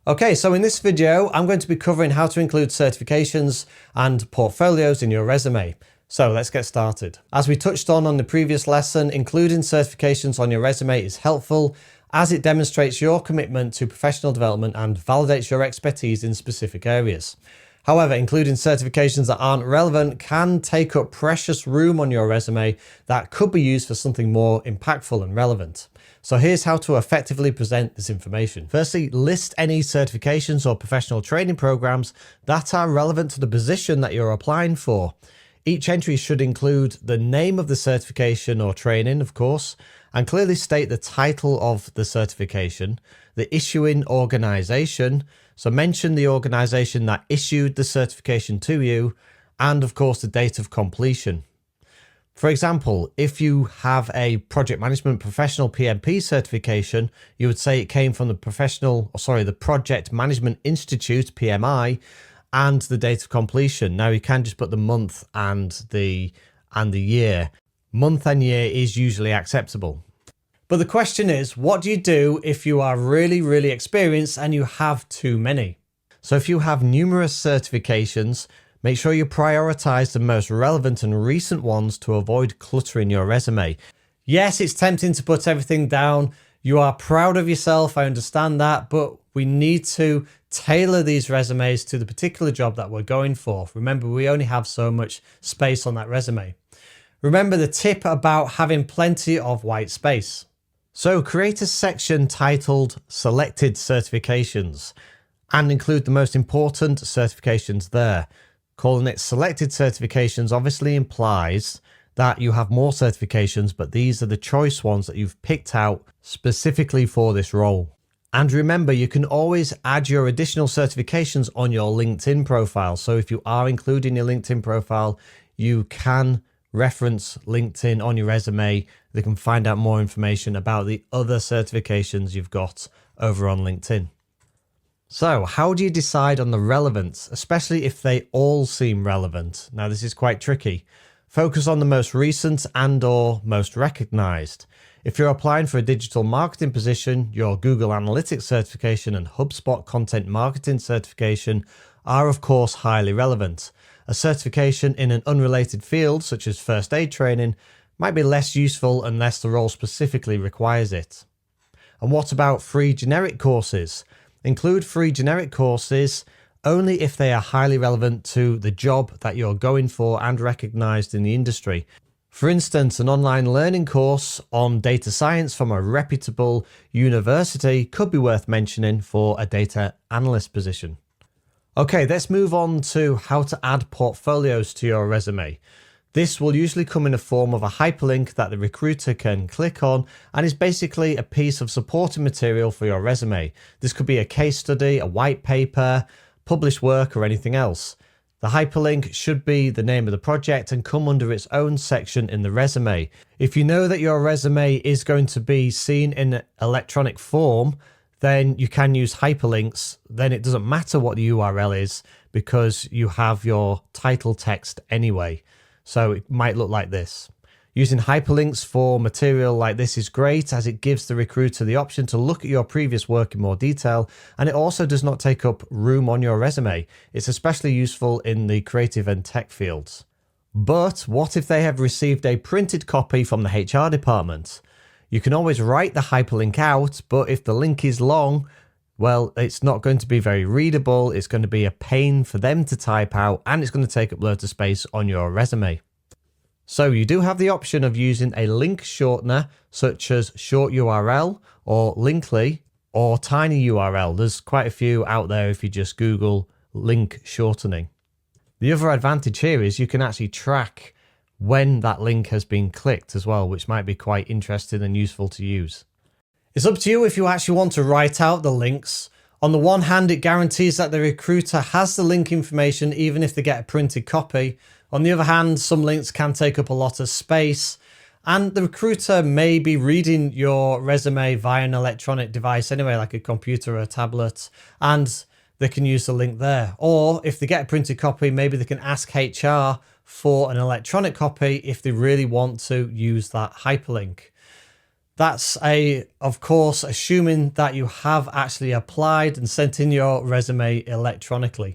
Okay, so in this video, I'm going to be covering how to include certifications and portfolios in your resume. So let's get started. As we touched on the previous lesson, including certifications on your resume is helpful as it demonstrates your commitment to professional development and validates your expertise in specific areas. However, including certifications that aren't relevant can take up precious room on your resume that could be used for something more impactful and relevant. So here's how to effectively present this information. Firstly, list any certifications or professional training programs that are relevant to the position that you're applying for. Each entry should include the name of the certification or training, of course, and clearly state the title of the certification, the issuing organization, so mention the organization that issued the certification to you, and of course the date of completion. For example, if you have a project management professional PMP certification, you would say it came from the Project Management Institute, PMI, and the date of completion. Now you can just put the month and the year. Month and year is usually acceptable. But the question is, what do you do if you are really experienced and you have too many? So if you have numerous certifications, make sure you prioritize the most relevant and recent ones to avoid cluttering your resume. Yes, it's tempting to put everything down. You are proud of yourself, I understand that, but we need to tailor these resumes to the particular job that we're going for. Remember, we only have so much space on that resume. Remember the tip about having plenty of white space. So create a section titled Selected Certifications and include the most important certifications there. Calling it Selected Certifications obviously implies that you have more certifications, but these are the choice ones that you've picked out specifically for this role. And remember, you can always add your additional certifications on your LinkedIn profile. So if you are including your LinkedIn profile, you can reference LinkedIn on your resume. They can find out more information about the other certifications you've got over on LinkedIn. So how do you decide on the relevance, especially if they all seem relevant? Now this is quite tricky. Focus on the most recent and/or most recognized. If you're applying for a digital marketing position, your Google Analytics certification and HubSpot content marketing certification are of course highly relevant. A certification in an unrelated field, such as first aid training, might be less useful unless the role specifically requires it. And what about free generic courses? Include free generic courses only if they are highly relevant to the job that you're going for and recognized in the industry. For instance, an online learning course on data science from a reputable university could be worth mentioning for a data analyst position. Okay, let's move on to how to add portfolios to your resume. This will usually come in the form of a hyperlink that the recruiter can click on and is basically a piece of supporting material for your resume. This could be a case study, a white paper, published work, or anything else. The hyperlink should be the name of the project and come under its own section in the resume. If you know that your resume is going to be seen in electronic form, then you can use hyperlinks. Then it doesn't matter what the URL is because you have your title text anyway. So it might look like this. Using hyperlinks for material like this is great as it gives the recruiter the option to look at your previous work in more detail, and it also does not take up room on your resume. It's especially useful in the creative and tech fields. But what if they have received a printed copy from the HR department? You can always write the hyperlink out, but if the link is long, well, it's not going to be very readable. It's going to be a pain for them to type out, and it's going to take up loads of space on your resume. So you do have the option of using a link shortener, such as short URL or Linkly or tiny URL. There's quite a few out there if you just Google link shortening. The other advantage here is you can actually track when that link has been clicked as well, which might be quite interesting and useful to use. It's up to you if you actually want to write out the links. On the one hand, it guarantees that the recruiter has the link information even if they get a printed copy. On the other hand, some links can take up a lot of space, and the recruiter may be reading your resume via an electronic device anyway, like a computer or a tablet, and they can use the link there. Or if they get a printed copy, maybe they can ask HR for an electronic copy if they really want to use that hyperlink. That's of course, assuming that you have actually applied and sent in your resume electronically.